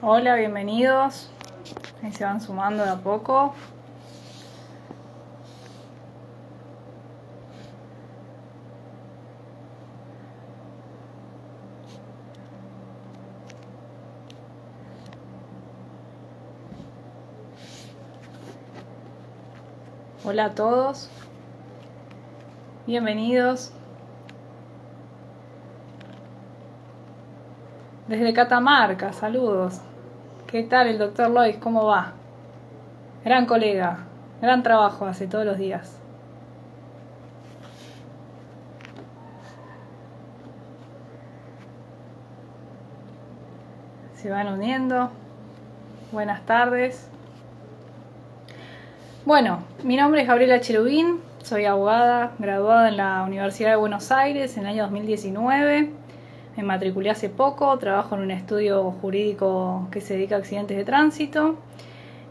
Hola, bienvenidos. Ahí se van sumando de a poco. Hola a todos. Bienvenidos. Desde Catamarca, saludos. ¿Qué tal el doctor Lois? ¿Cómo va? Gran colega, gran trabajo hace todos los días. Se van uniendo. Buenas tardes. Bueno, mi nombre es Gabriela Cherubín, soy abogada, graduada en la Universidad de Buenos Aires en el año 2019. Me matriculé hace poco, trabajo en un estudio jurídico que se dedica a accidentes de tránsito.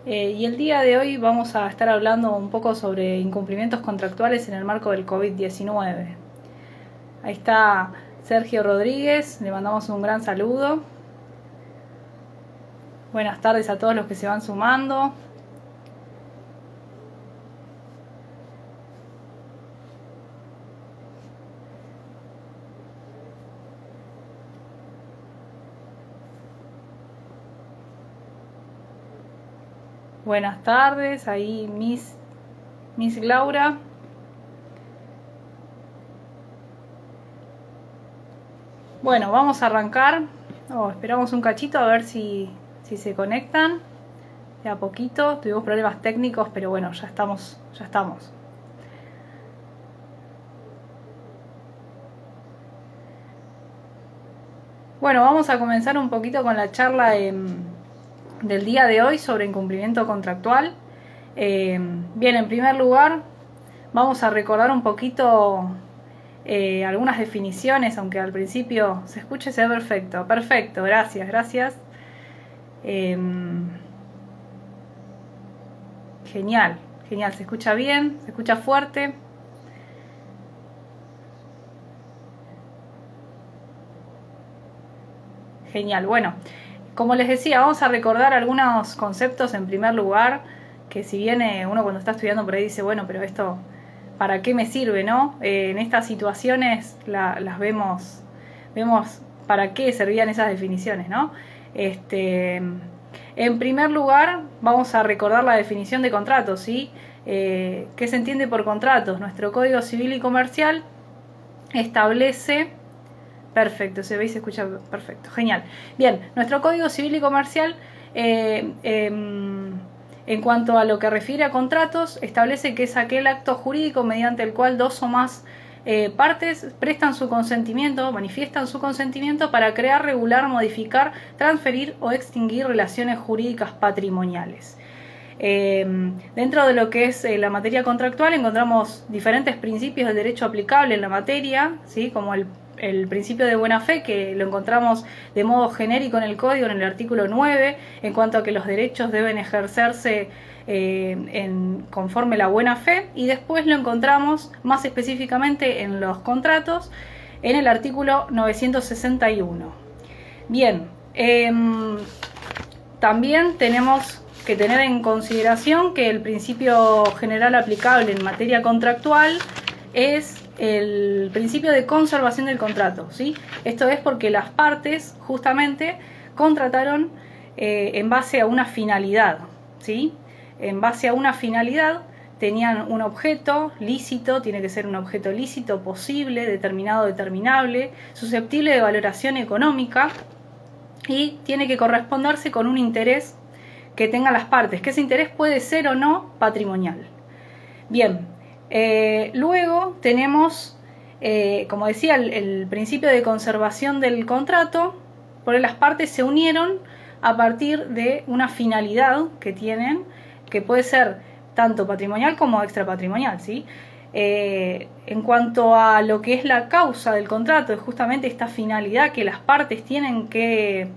Y el día de hoy vamos a estar hablando un poco sobre incumplimientos contractuales en el marco del COVID-19. Ahí está Sergio Rodríguez, le mandamos un gran saludo. Buenas tardes a todos los que se van sumando. Buenas tardes, ahí Miss Laura. Bueno, vamos a arrancar. Esperamos un cachito a ver si se conectan. De a poquito, tuvimos problemas técnicos, pero bueno, ya estamos. Bueno, vamos a comenzar un poquito con la charla del día de hoy sobre incumplimiento contractual. Bien, en primer lugar, vamos a recordar un poquito algunas definiciones, aunque al principio se escuche, se ve perfecto. Perfecto, gracias. Genial, se escucha bien, se escucha fuerte. Genial, bueno, como les decía, vamos a recordar algunos conceptos en primer lugar, que si bien uno cuando está estudiando por ahí dice, bueno, pero esto, ¿para qué me sirve, no? En estas situaciones las vemos para qué servían esas definiciones, ¿no? En primer lugar, vamos a recordar la definición de contratos, ¿sí? ¿Qué se entiende por contratos? Nuestro Código Civil y Comercial establece... Perfecto, se ve y se escucha perfecto, genial. Bien, nuestro Código Civil y Comercial, en cuanto a lo que refiere a contratos, establece que es aquel acto jurídico mediante el cual dos o más partes prestan su consentimiento, manifiestan su consentimiento para crear, regular, modificar, transferir o extinguir relaciones jurídicas patrimoniales. Dentro de lo que es la materia contractual encontramos diferentes principios del derecho aplicable en la materia, ¿sí? Como el principio de buena fe, que lo encontramos de modo genérico en el Código, en el artículo 9, en cuanto a que los derechos deben ejercerse conforme la buena fe, y después lo encontramos más específicamente en los contratos, en el artículo 961. Bien, también tenemos que tener en consideración que el principio general aplicable en materia contractual es el principio de conservación del contrato, ¿sí? Esto es porque las partes justamente contrataron en base a una finalidad, ¿sí? En base a una finalidad tenían un objeto lícito, tiene que ser un objeto lícito, posible, determinado, determinable, susceptible de valoración económica, y tiene que corresponderse con un interés que tengan las partes, que ese interés puede ser o no patrimonial. Bien, luego tenemos, como decía, el principio de conservación del contrato, porque las partes se unieron a partir de una finalidad que tienen, que puede ser tanto patrimonial como extrapatrimonial, ¿sí? En cuanto a lo que es la causa del contrato, es justamente esta finalidad que las partes tienen que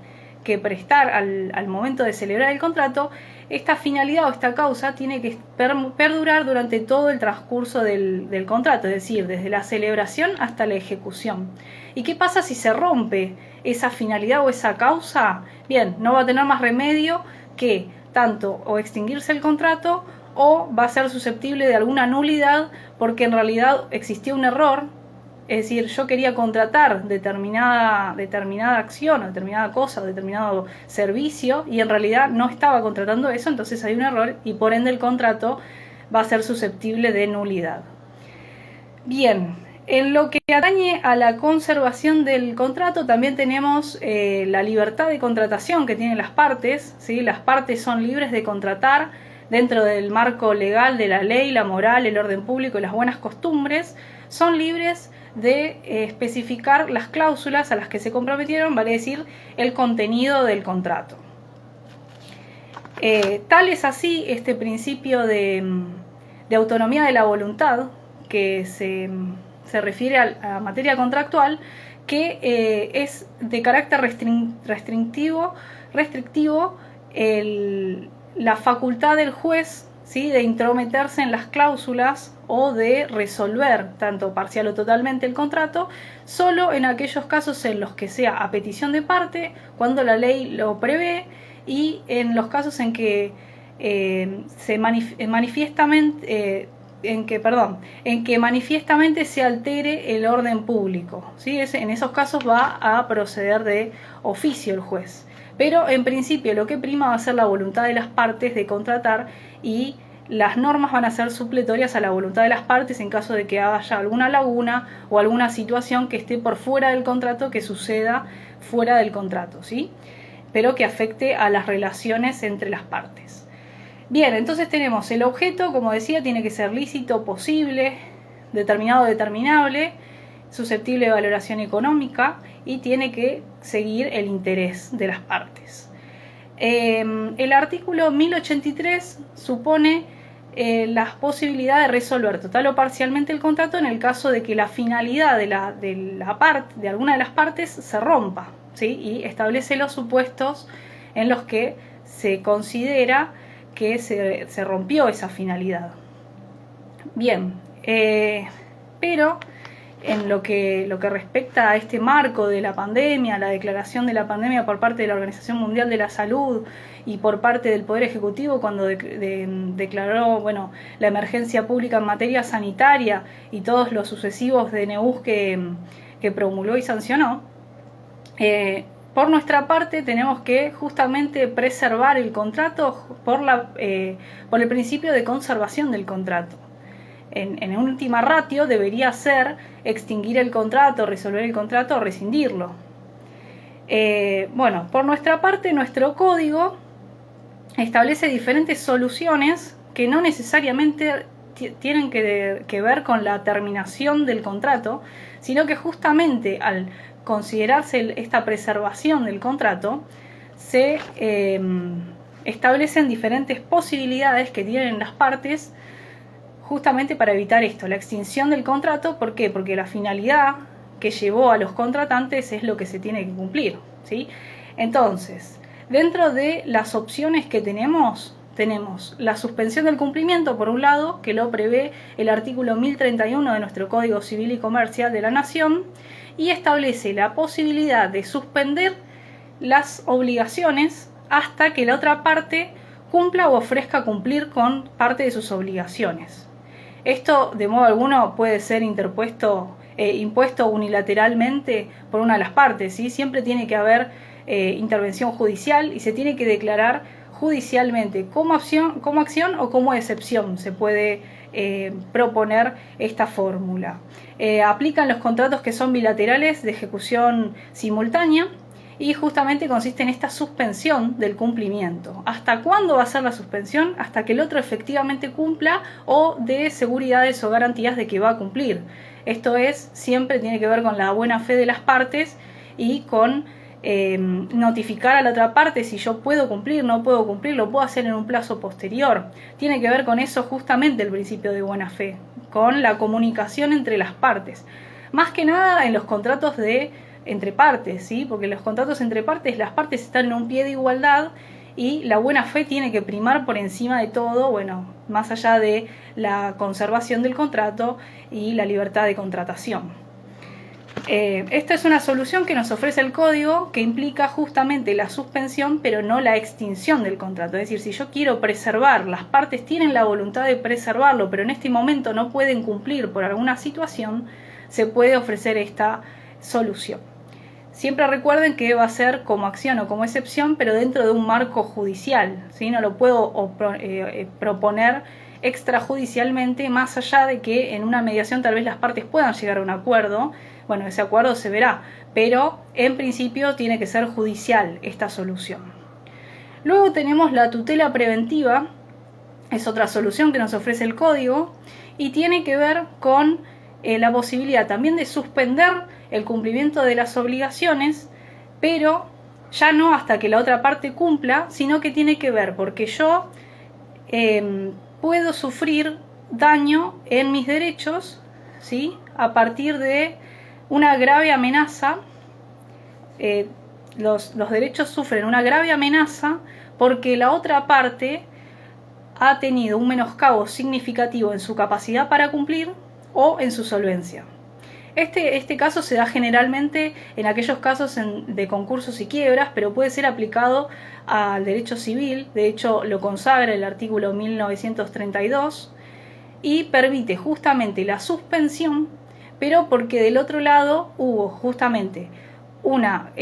prestar al momento de celebrar el contrato. Esta finalidad o esta causa tiene que perdurar durante todo el transcurso del contrato, es decir, desde la celebración hasta la ejecución. ¿Y qué pasa si se rompe esa finalidad o esa causa, bien, no va a tener más remedio que tanto o extinguirse el contrato o va a ser susceptible de alguna nulidad porque en realidad existió un error. Es decir, yo quería contratar determinada acción, o determinada cosa, o determinado servicio y en realidad no estaba contratando eso, entonces hay un error y por ende el contrato va a ser susceptible de nulidad. Bien, en lo que atañe a la conservación del contrato también tenemos la libertad de contratación que tienen las partes, ¿sí? Las partes son libres de contratar dentro del marco legal de la ley, la moral, el orden público y las buenas costumbres, son libres de especificar las cláusulas a las que se comprometieron, vale decir, el contenido del contrato. Tal es así este principio de autonomía de la voluntad que se refiere a materia contractual, que es de carácter restrictivo la facultad del juez, ¿sí?, de intrometerse en las cláusulas o de resolver tanto parcial o totalmente el contrato, solo en aquellos casos en los que sea a petición de parte, cuando la ley lo prevé, y en los casos en que manifiestamente se altere el orden público, ¿sí? En esos casos va a proceder de oficio el juez. Pero en principio lo que prima va a ser la voluntad de las partes de contratar y las normas van a ser supletorias a la voluntad de las partes en caso de que haya alguna laguna o alguna situación que esté por fuera del contrato, que suceda fuera del contrato, ¿sí?, pero que afecte a las relaciones entre las partes. Bien, entonces tenemos el objeto, como decía, tiene que ser lícito, posible, determinado, determinable, susceptible de valoración económica y tiene que seguir el interés de las partes. El artículo 1083 supone la posibilidad de resolver total o parcialmente el contrato en el caso de que la finalidad de alguna de las partes se rompa, ¿sí?, y establece los supuestos en los que se considera que se rompió esa finalidad. Bien, pero en lo que respecta a este marco de la pandemia, la declaración de la pandemia por parte de la Organización Mundial de la Salud y por parte del Poder Ejecutivo cuando declaró, bueno, la emergencia pública en materia sanitaria y todos los sucesivos DNUs que promulgó y sancionó, por nuestra parte tenemos que justamente preservar el contrato por el principio de conservación del contrato. En última ratio debería ser extinguir el contrato, resolver el contrato o rescindirlo. Bueno, por nuestra parte nuestro código establece diferentes soluciones que no necesariamente tienen que ver con la terminación del contrato, sino que justamente al considerarse esta preservación del contrato, se establecen diferentes posibilidades que tienen las partes justamente para evitar esto, la extinción del contrato. ¿Por qué? Porque la finalidad que llevó a los contratantes es lo que se tiene que cumplir, ¿sí? Entonces, dentro de las opciones que tenemos la suspensión del cumplimiento, por un lado, que lo prevé el artículo 1031 de nuestro Código Civil y Comercial de la Nación, y establece la posibilidad de suspender las obligaciones hasta que la otra parte cumpla o ofrezca cumplir con parte de sus obligaciones. Esto, de modo alguno, puede ser impuesto unilateralmente por una de las partes, ¿sí? Siempre tiene que haber intervención judicial y se tiene que declarar judicialmente como acción o como excepción. Se puede proponer esta fórmula. Aplican los contratos que son bilaterales de ejecución simultánea y justamente consiste en esta suspensión del cumplimiento. ¿Hasta cuándo va a ser la suspensión? Hasta que el otro efectivamente cumpla o dé seguridades o garantías de que va a cumplir. Esto siempre tiene que ver con la buena fe de las partes y con notificar a la otra parte si yo puedo cumplir, no puedo cumplir, lo puedo hacer en un plazo posterior. Tiene que ver con eso justamente el principio de buena fe, con la comunicación entre las partes. Más que nada en los contratos entre partes, ¿sí? Porque los contratos entre partes, las partes están en un pie de igualdad y la buena fe tiene que primar por encima de todo, bueno, más allá de la conservación del contrato y la libertad de contratación. Esta es una solución que nos ofrece el código que implica justamente la suspensión pero no la extinción del contrato. Es decir, si yo quiero preservar, las partes tienen la voluntad de preservarlo pero en este momento no pueden cumplir por alguna situación, se puede ofrecer esta solución. Siempre recuerden que va a ser como acción o como excepción, pero dentro de un marco judicial, ¿sí? No lo puedo proponer extrajudicialmente, más allá de que en una mediación tal vez las partes puedan llegar a un acuerdo. Bueno, ese acuerdo se verá, pero en principio tiene que ser judicial esta solución. Luego tenemos la tutela preventiva, es otra solución que nos ofrece el código y tiene que ver con la posibilidad también de suspender el cumplimiento de las obligaciones, pero ya no hasta que la otra parte cumpla, sino que tiene que ver porque yo puedo sufrir daño en mis derechos, ¿sí? A partir de una grave amenaza. Los derechos sufren una grave amenaza porque la otra parte ha tenido un menoscabo significativo en su capacidad para cumplir o en su solvencia. Este caso se da generalmente en aquellos casos de concursos y quiebras, pero puede ser aplicado al derecho civil. De hecho, lo consagra el artículo 1932 y permite justamente la suspensión, pero porque del otro lado hubo justamente una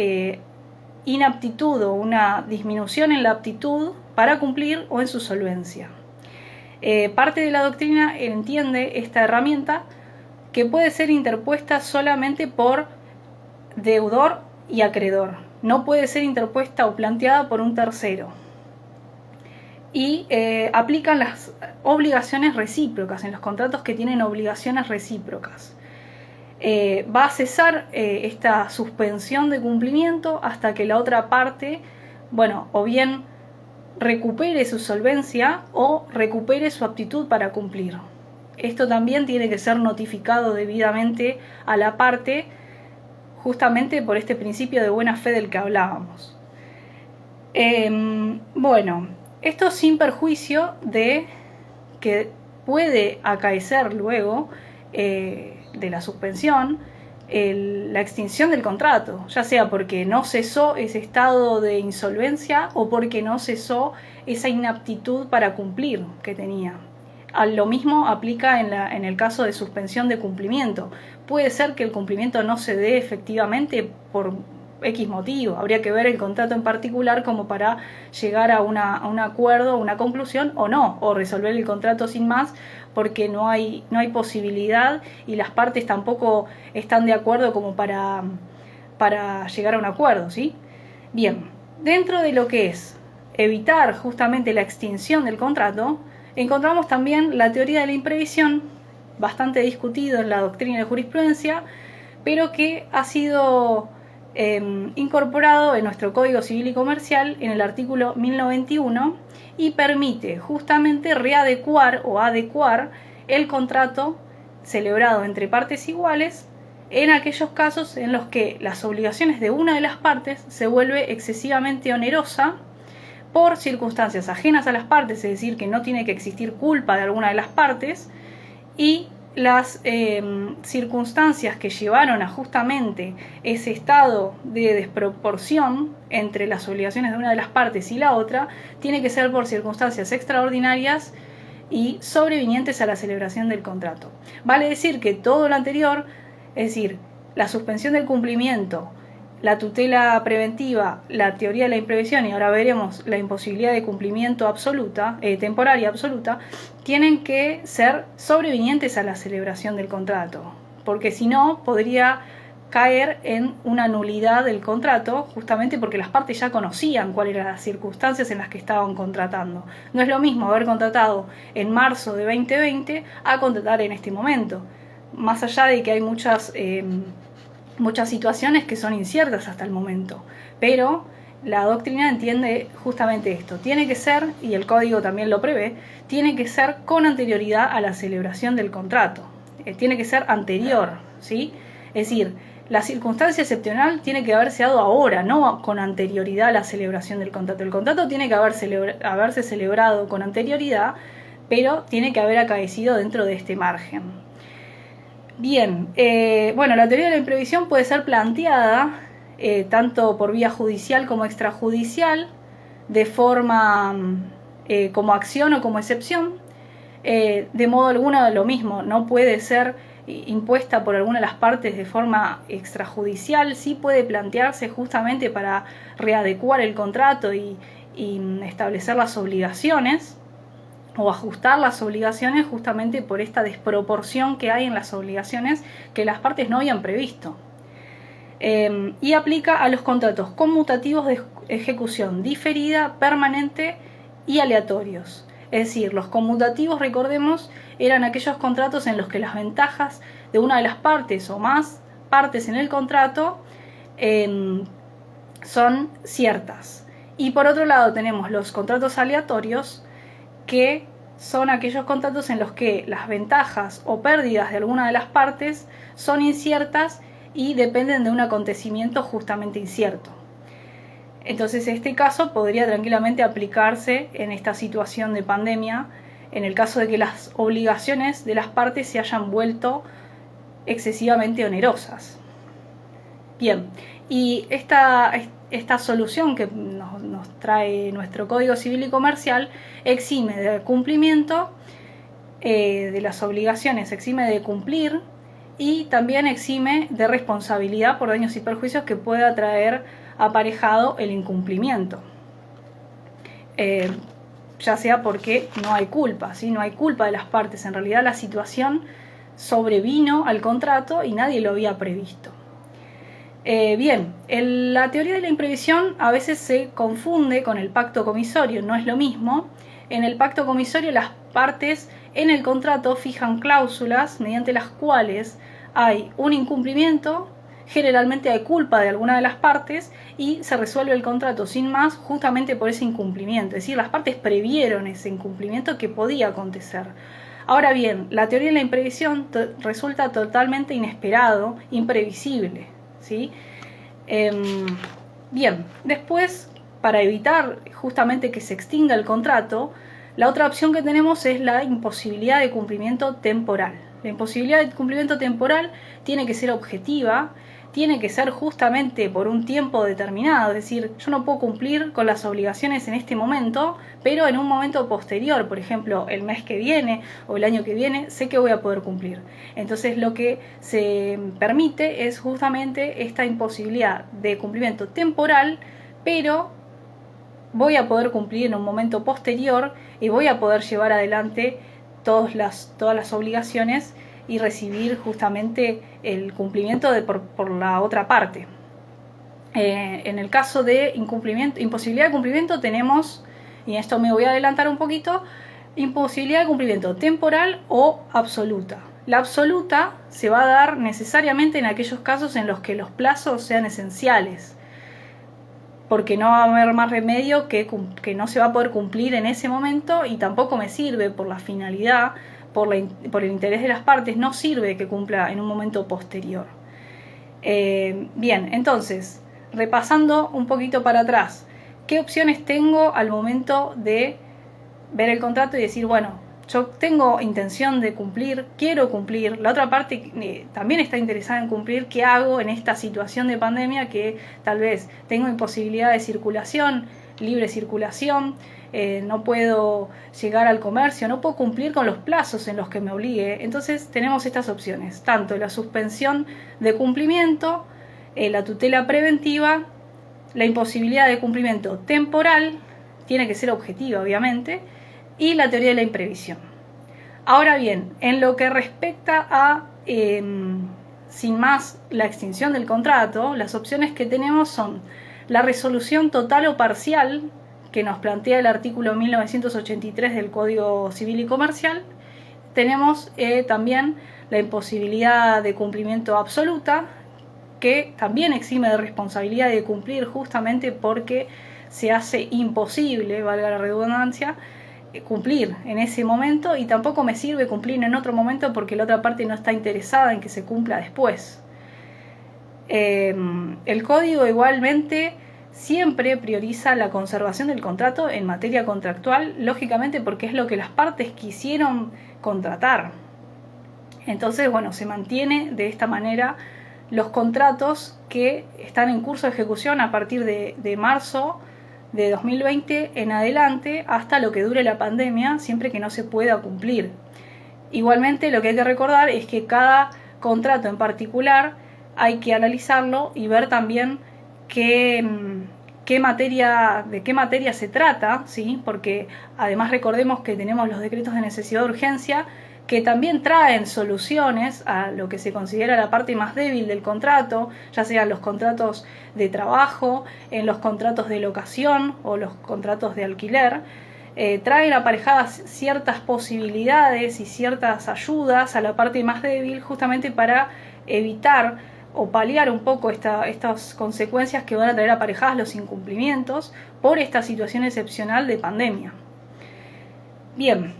inaptitud o una disminución en la aptitud para cumplir o en su solvencia. Parte de la doctrina entiende esta herramienta que puede ser interpuesta solamente por deudor y acreedor. No puede ser interpuesta o planteada por un tercero. Y aplican las obligaciones recíprocas en los contratos que tienen obligaciones recíprocas. Va a cesar esta suspensión de cumplimiento hasta que la otra parte, bueno, o bien recupere su solvencia o recupere su aptitud para cumplir. Esto también tiene que ser notificado debidamente a la parte, justamente por este principio de buena fe del que hablábamos. Bueno, esto sin perjuicio de que puede acaecer luego de la suspensión la extinción del contrato, ya sea porque no cesó ese estado de insolvencia o porque no cesó esa inaptitud para cumplir que tenía. Lo mismo aplica en el caso de suspensión de cumplimiento. Puede ser que el cumplimiento no se dé efectivamente por X motivo. Habría que ver el contrato en particular como para llegar a un acuerdo, a una conclusión o no, o resolver el contrato sin más porque no hay posibilidad y las partes tampoco están de acuerdo como para llegar a un acuerdo, ¿sí? Bien, dentro de lo que es evitar justamente la extinción del contrato, encontramos también la teoría de la imprevisión, bastante discutido en la doctrina de jurisprudencia, pero que ha sido incorporado en nuestro Código Civil y Comercial en el artículo 1091 y permite justamente readecuar o adecuar el contrato celebrado entre partes iguales en aquellos casos en los que las obligaciones de una de las partes se vuelve excesivamente onerosa por circunstancias ajenas a las partes, es decir, que no tiene que existir culpa de alguna de las partes, y las circunstancias que llevaron a justamente ese estado de desproporción entre las obligaciones de una de las partes y la otra, tiene que ser por circunstancias extraordinarias y sobrevinientes a la celebración del contrato. Vale decir que todo lo anterior, es decir, la suspensión del cumplimiento, la tutela preventiva, la teoría de la imprevisión y ahora veremos la imposibilidad de cumplimiento absoluta, temporaria absoluta, tienen que ser sobrevinientes a la celebración del contrato, porque si no podría caer en una nulidad del contrato, justamente porque las partes ya conocían cuáles eran las circunstancias en las que estaban contratando. No es lo mismo haber contratado en marzo de 2020 a contratar en este momento, más allá de que hay muchas situaciones que son inciertas hasta el momento, pero la doctrina entiende justamente esto. Tiene que ser, y el código también lo prevé, tiene que ser con anterioridad a la celebración del contrato. Tiene que ser anterior, ¿sí? Es decir, la circunstancia excepcional tiene que haberse dado ahora, no con anterioridad a la celebración del contrato. El contrato tiene que haberse celebrado con anterioridad, pero tiene que haber acaecido dentro de este margen. Bien, bueno, la teoría de la imprevisión puede ser planteada tanto por vía judicial como extrajudicial, de forma como acción o como excepción. De modo alguno lo mismo, no puede ser impuesta por alguna de las partes de forma extrajudicial, sí puede plantearse justamente para readecuar el contrato y establecer las obligaciones o ajustar las obligaciones justamente por esta desproporción que hay en las obligaciones que las partes no habían previsto. Y aplica a los contratos conmutativos de ejecución diferida, permanente y aleatorios. Es decir, los conmutativos, recordemos, eran aquellos contratos en los que las ventajas de una de las partes o más partes en el contrato son ciertas. Y por otro lado tenemos los contratos aleatorios, que son aquellos contratos en los que las ventajas o pérdidas de alguna de las partes son inciertas y dependen de un acontecimiento justamente incierto. Entonces este caso podría tranquilamente aplicarse en esta situación de pandemia, en el caso de que las obligaciones de las partes se hayan vuelto excesivamente onerosas. Bien, y esta solución que nos trae nuestro Código Civil y Comercial exime del cumplimiento de las obligaciones, exime de cumplir y también exime de responsabilidad por daños y perjuicios que pueda traer aparejado el incumplimiento, ya sea porque no hay culpa, ¿sí? No hay culpa de las partes, en realidad la situación sobrevino al contrato y nadie lo había previsto. Bien, la teoría de la imprevisión a veces se confunde con el pacto comisorio, no es lo mismo. En el pacto comisorio las partes en el contrato fijan cláusulas mediante las cuales hay un incumplimiento, generalmente hay culpa de alguna de las partes y se resuelve el contrato sin más justamente por ese incumplimiento. Es decir, las partes previeron ese incumplimiento que podía acontecer. Ahora bien, la teoría de la imprevisión resulta totalmente inesperado, imprevisible, ¿sí? Bien, después, para evitar justamente que se extinga el contrato, la otra opción que tenemos es la imposibilidad de cumplimiento temporal. La imposibilidad de cumplimiento temporal tiene que ser objetiva, tiene que ser justamente por un tiempo determinado, es decir, yo no puedo cumplir con las obligaciones en este momento, pero en un momento posterior, por ejemplo, el mes que viene o el año que viene, sé que voy a poder cumplir. Entonces lo que se permite es justamente esta imposibilidad de cumplimiento temporal, pero voy a poder cumplir en un momento posterior y voy a poder llevar adelante todas las obligaciones y recibir justamente el cumplimiento por la otra parte. En el caso de imposibilidad de cumplimiento tenemos, y en esto me voy a adelantar un poquito, imposibilidad de cumplimiento temporal o absoluta. La absoluta se va a dar necesariamente en aquellos casos en los que los plazos sean esenciales, porque no va a haber más remedio que no se va a poder cumplir en ese momento y tampoco me sirve por la finalidad, por el interés de las partes, no sirve que cumpla en un momento posterior. Bien, entonces, repasando un poquito para atrás, ¿qué opciones tengo al momento de ver el contrato y decir, bueno, yo tengo intención de cumplir, quiero cumplir, la otra parte también está interesada en cumplir, ¿qué hago en esta situación de pandemia que tal vez tengo imposibilidad de circulación, libre circulación, no puedo llegar al comercio, no puedo cumplir con los plazos en los que me obligue? Entonces tenemos estas opciones, tanto la suspensión de cumplimiento, la tutela preventiva, la imposibilidad de cumplimiento temporal, tiene que ser objetiva obviamente, y la teoría de la imprevisión. Ahora bien, en lo que respecta a, sin más, la extinción del contrato, las opciones que tenemos son la resolución total o parcial, que nos plantea el artículo 1983 del Código Civil y Comercial. Tenemos también la imposibilidad de cumplimiento absoluta, que también exime de responsabilidad de cumplir justamente porque se hace imposible, valga la redundancia, cumplir en ese momento, y tampoco me sirve cumplir en otro momento porque la otra parte no está interesada en que se cumpla después. El código igualmente siempre prioriza la conservación del contrato en materia contractual, lógicamente porque es lo que las partes quisieron contratar. Entonces, bueno, se mantiene de esta manera los contratos que están en curso de ejecución a partir de marzo de 2020 en adelante hasta lo que dure la pandemia, siempre que no se pueda cumplir. Igualmente, lo que hay que recordar es que cada contrato en particular hay que analizarlo y ver también de qué materia se trata, ¿sí? Porque además recordemos que tenemos los decretos de necesidad de urgencia que también traen soluciones a lo que se considera la parte más débil del contrato, ya sean los contratos de trabajo, en los contratos de locación o los contratos de alquiler. Traen aparejadas ciertas posibilidades y ciertas ayudas a la parte más débil, justamente para evitar o paliar un poco estas consecuencias que van a traer aparejadas los incumplimientos por esta situación excepcional de pandemia. Bien,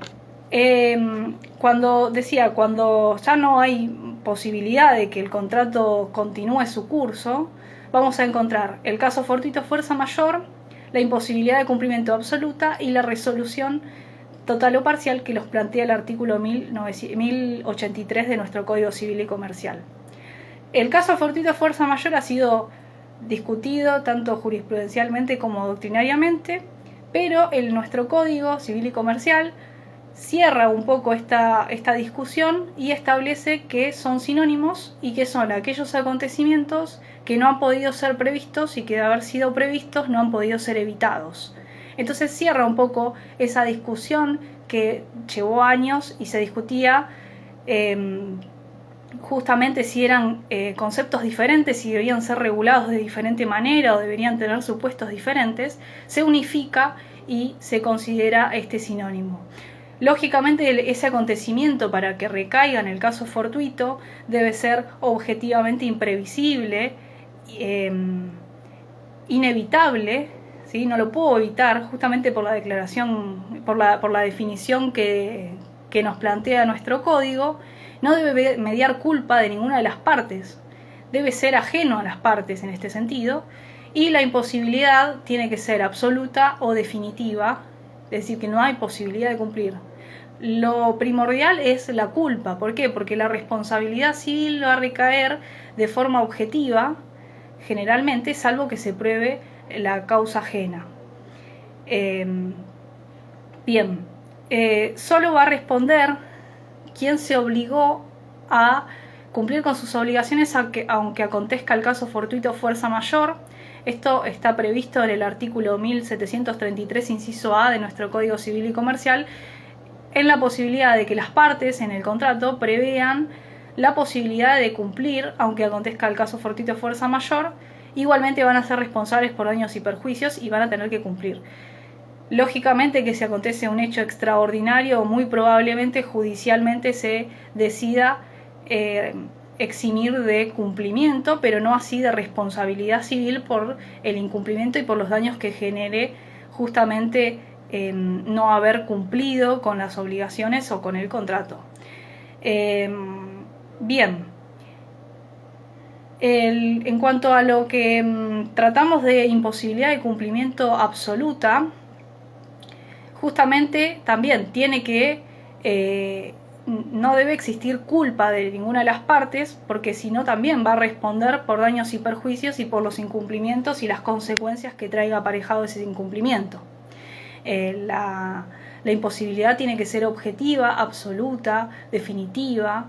cuando ya no hay posibilidad de que el contrato continúe su curso, vamos a encontrar el caso fortuito fuerza mayor, la imposibilidad de cumplimiento absoluta y la resolución total o parcial que los plantea el artículo 1083 de nuestro Código Civil y Comercial. El caso fortuito fuerza mayor ha sido discutido tanto jurisprudencialmente como doctrinariamente, pero nuestro Código Civil y Comercial cierra un poco esta discusión y establece que son sinónimos y que son aquellos acontecimientos que no han podido ser previstos y que de haber sido previstos no han podido ser evitados. Entonces cierra un poco esa discusión que llevó años y se discutía justamente si eran conceptos diferentes, si debían ser regulados de diferente manera o deberían tener supuestos diferentes. Se unifica y se considera este sinónimo. Lógicamente, ese acontecimiento, para que recaiga en el caso fortuito, debe ser objetivamente imprevisible, inevitable, ¿sí? No lo puedo evitar, justamente por la declaración, por la definición que nos plantea nuestro código. No debe mediar culpa de ninguna de las partes, debe ser ajeno a las partes en este sentido, y la imposibilidad tiene que ser absoluta o definitiva, es decir, que no hay posibilidad de cumplir. Lo primordial es la culpa. ¿Por qué? Porque la responsabilidad civil va a recaer de forma objetiva, generalmente, salvo que se pruebe la causa ajena. Solo va a responder quien se obligó a cumplir con sus obligaciones aunque acontezca el caso fortuito fuerza mayor. Esto está previsto en el artículo 1733, inciso A de nuestro Código Civil y Comercial, en la posibilidad de que las partes en el contrato prevean la posibilidad de cumplir, aunque acontezca el caso fortuito fuerza mayor. Igualmente van a ser responsables por daños y perjuicios y van a tener que cumplir. Lógicamente que si acontece un hecho extraordinario, muy probablemente judicialmente se decida eximir de cumplimiento, pero no así de responsabilidad civil por el incumplimiento y por los daños que genere justamente no haber cumplido con las obligaciones o con el contrato. En cuanto a lo que tratamos de imposibilidad de cumplimiento absoluta, justamente también tiene que no debe existir culpa de ninguna de las partes, porque si no también va a responder por daños y perjuicios y por los incumplimientos y las consecuencias que traiga aparejado ese incumplimiento. La imposibilidad tiene que ser objetiva, absoluta, definitiva,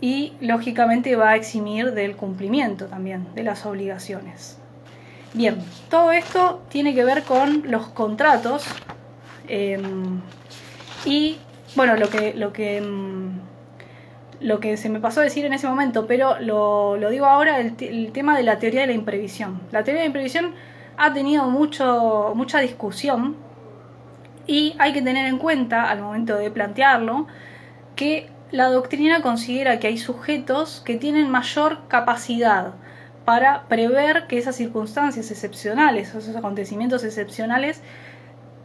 y lógicamente va a eximir del cumplimiento también de las obligaciones. Bien, todo esto tiene que ver con los contratos y bueno, lo que se me pasó a decir en ese momento, pero lo digo ahora, el tema de la teoría de la imprevisión. La teoría de la imprevisión ha tenido mucha discusión y hay que tener en cuenta al momento de plantearlo que la doctrina considera que hay sujetos que tienen mayor capacidad para prever que esas circunstancias excepcionales, esos acontecimientos excepcionales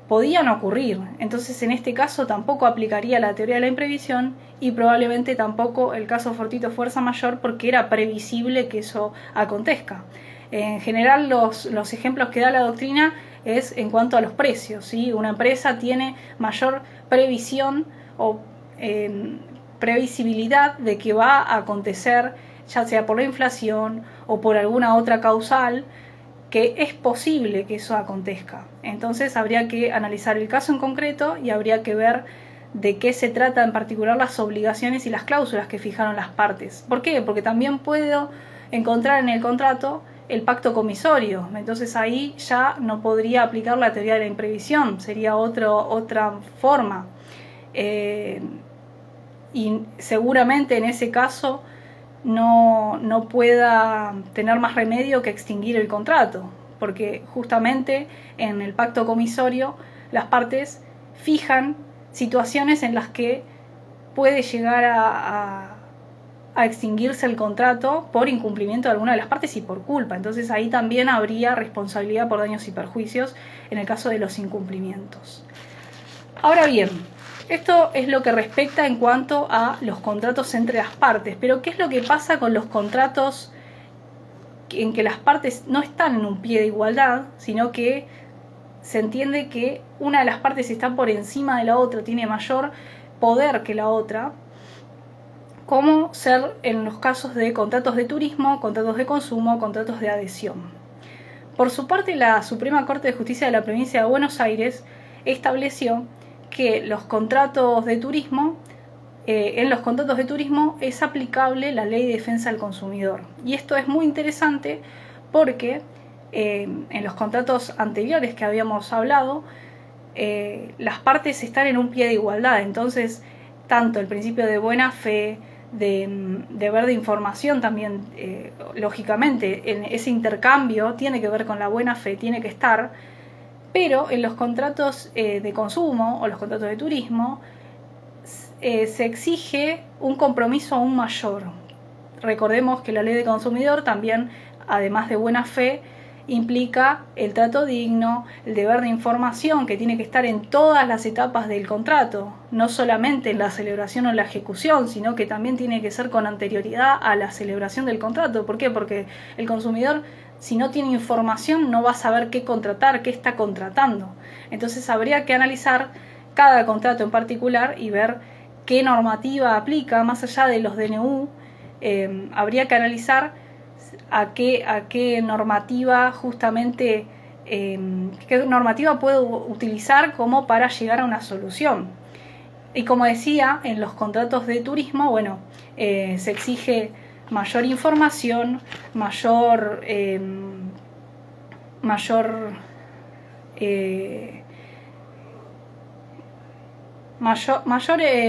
podían ocurrir. Entonces, en este caso tampoco aplicaría la teoría de la imprevisión y probablemente tampoco el caso fortuito fuerza mayor, porque era previsible que eso acontezca. En general, los ejemplos que da la doctrina es en cuanto a los precios, ¿sí? Una empresa tiene mayor previsión o previsibilidad de que va a acontecer, ya sea por la inflación o por alguna otra causal, que es posible que eso acontezca. Entonces habría que analizar el caso en concreto y habría que ver de qué se trata en particular las obligaciones y las cláusulas que fijaron las partes. ¿Por qué? Porque también puedo encontrar en el contrato el pacto comisorio, entonces ahí ya no podría aplicar la teoría de la imprevisión, sería otra forma. Y seguramente en ese caso no pueda tener más remedio que extinguir el contrato, porque justamente en el pacto comisorio las partes fijan situaciones en las que puede llegar a extinguirse el contrato por incumplimiento de alguna de las partes y por culpa. Entonces ahí también habría responsabilidad por daños y perjuicios en el caso de los incumplimientos. Ahora bien, esto es lo que respecta en cuanto a los contratos entre las partes, pero ¿qué es lo que pasa con los contratos en que las partes no están en un pie de igualdad, sino que se entiende que una de las partes está por encima de la otra, tiene mayor poder que la otra, como ser en los casos de contratos de turismo, contratos de consumo, contratos de adhesión? Por su parte, la Suprema Corte de Justicia de la Provincia de Buenos Aires estableció que los contratos de turismo, en los contratos de turismo es aplicable la Ley de Defensa del Consumidor. Y esto es muy interesante porque en los contratos anteriores que habíamos hablado, las partes están en un pie de igualdad. Entonces, tanto el principio de buena fe, de deber de información también, lógicamente, en ese intercambio tiene que ver con la buena fe, tiene que estar. Pero en los contratos de consumo o los contratos de turismo se exige un compromiso aún mayor. Recordemos que la ley de consumidor también, además de buena fe, implica el trato digno, el deber de información que tiene que estar en todas las etapas del contrato, no solamente en la celebración o la ejecución, sino que también tiene que ser con anterioridad a la celebración del contrato. ¿Por qué? Porque el consumidor, si no tiene información, no va a saber qué contratar, qué está contratando. Entonces habría que analizar cada contrato en particular y ver qué normativa aplica, más allá de los DNU. Habría que analizar a qué normativa justamente, qué normativa puedo utilizar como para llegar a una solución. Y como decía, en los contratos de turismo, bueno, se exige mayor información, mayor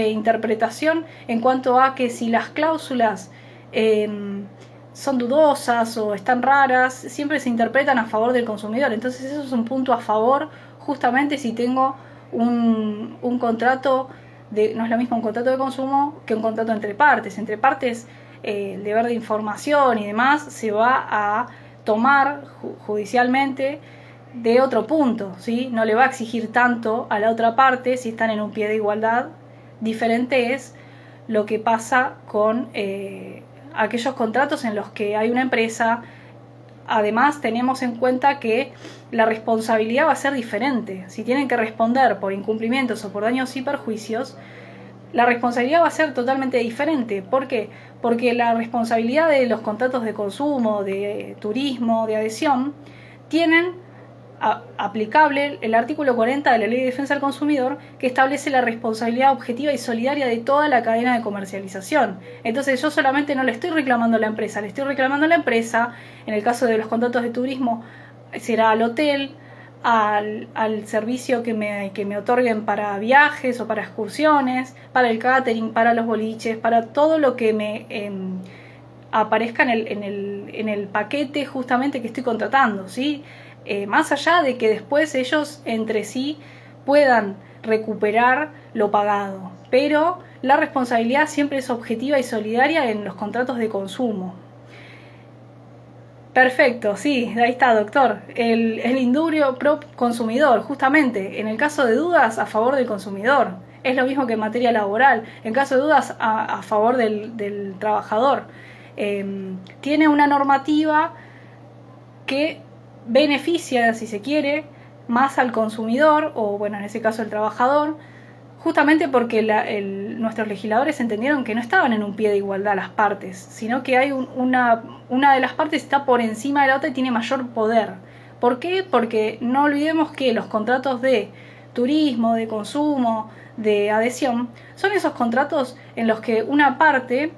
interpretación en cuanto a que si las cláusulas son dudosas o están raras, siempre se interpretan a favor del consumidor. Entonces eso es un punto a favor, justamente si tengo un contrato, no es lo mismo un contrato de consumo que un contrato entre partes. Entre partes, el deber de información y demás se va a tomar judicialmente de otro punto, ¿sí? No le va a exigir tanto a la otra parte si están en un pie de igualdad. Diferente es lo que pasa con aquellos contratos en los que hay una empresa. Además, tenemos en cuenta que la responsabilidad va a ser diferente. Si tienen que responder por incumplimientos o por daños y perjuicios, la responsabilidad va a ser totalmente diferente. ¿Por qué? Porque la responsabilidad de los contratos de consumo, de turismo, de adhesión, tienen aplicable el artículo 40 de la Ley de Defensa del Consumidor, que establece la responsabilidad objetiva y solidaria de toda la cadena de comercialización. Entonces yo solamente no le estoy reclamando a la empresa, le estoy reclamando a la empresa. En el caso de los contratos de turismo será al hotel, al servicio que me otorguen para viajes o para excursiones, para el catering, para los boliches, para todo lo que me aparezca en el paquete justamente que estoy contratando, ¿sí? Más allá de que después ellos entre sí puedan recuperar lo pagado, pero la responsabilidad siempre es objetiva y solidaria en los contratos de consumo. Perfecto, sí, ahí está, doctor. El indubio pro consumidor, justamente, en el caso de dudas, a favor del consumidor. Es lo mismo que en materia laboral. En caso de dudas, a favor del trabajador. Tiene una normativa que beneficia, si se quiere, más al consumidor, o bueno, en ese caso el trabajador, justamente porque nuestros legisladores entendieron que no estaban en un pie de igualdad las partes, sino que hay una de las partes está por encima de la otra y tiene mayor poder. ¿Por qué? Porque no olvidemos que los contratos de turismo, de consumo, de adhesión, son esos contratos en los que una parte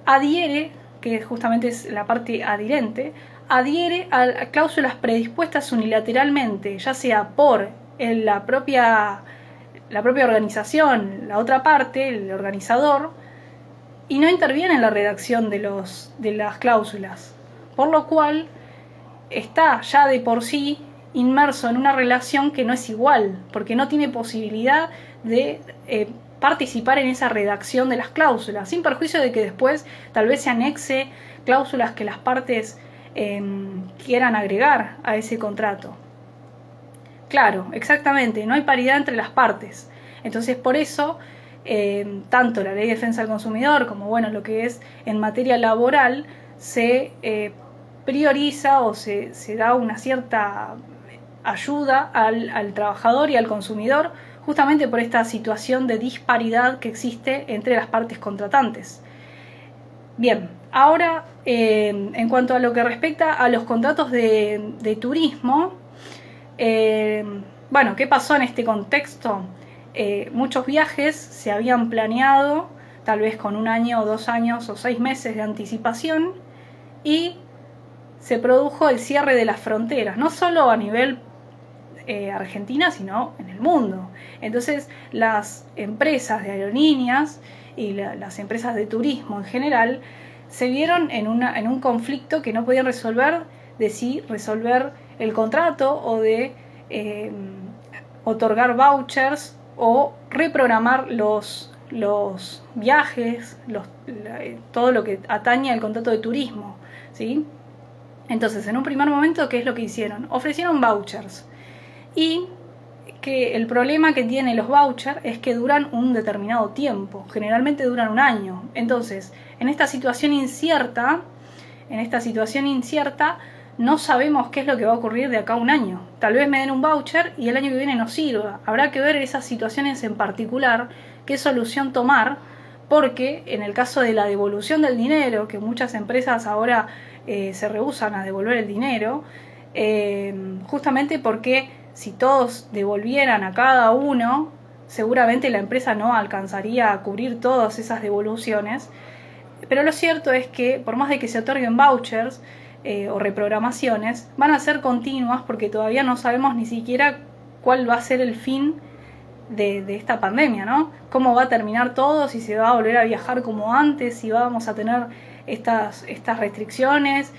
adhiere, que justamente es la parte adherente, adhiere a cláusulas predispuestas unilateralmente, ya sea por la propia organización, la otra parte, el organizador, y no interviene en la redacción de las cláusulas, por lo cual está ya de por sí inmerso en una relación que no es igual, porque no tiene posibilidad de participar en esa redacción de las cláusulas, sin perjuicio de que después tal vez se anexe cláusulas que las partes quieran agregar a ese contrato. Claro, exactamente, no hay paridad entre las partes. Entonces, por eso, tanto la Ley de Defensa del Consumidor como lo que es en materia laboral se prioriza o se da una cierta ayuda al trabajador y al consumidor, justamente por esta situación de disparidad que existe entre las partes contratantes. Bien, ahora en cuanto a lo que respecta a los contratos de turismo, ¿qué pasó en este contexto? Muchos viajes se habían planeado tal vez con 1 año, 2 años o 6 meses de anticipación y se produjo el cierre de las fronteras, no solo a nivel Argentina, sino en el mundo. Entonces las empresas de aerolíneas y las empresas de turismo en general se vieron en un conflicto que no podían resolver, de si resolver el contrato o de otorgar vouchers o reprogramar los viajes, todo lo que atañe al contrato de turismo, ¿sí? Entonces, en un primer momento, ¿qué es lo que hicieron? Ofrecieron vouchers. Y que el problema que tienen los vouchers es que duran un determinado tiempo, generalmente duran 1 año. Entonces, en esta situación incierta, no sabemos qué es lo que va a ocurrir de acá a 1 año. Tal vez me den un voucher y el año que viene no sirva. Habrá que ver esas situaciones en particular, qué solución tomar, porque en el caso de la devolución del dinero, que muchas empresas ahora se rehúsan a devolver el dinero, justamente porque si todos devolvieran a cada uno, seguramente la empresa no alcanzaría a cubrir todas esas devoluciones. Pero lo cierto es que por más de que se otorguen vouchers o reprogramaciones, van a ser continuas porque todavía no sabemos ni siquiera cuál va a ser el fin de esta pandemia, ¿no? Cómo va a terminar todo, si se va a volver a viajar como antes, si vamos a tener estas restricciones,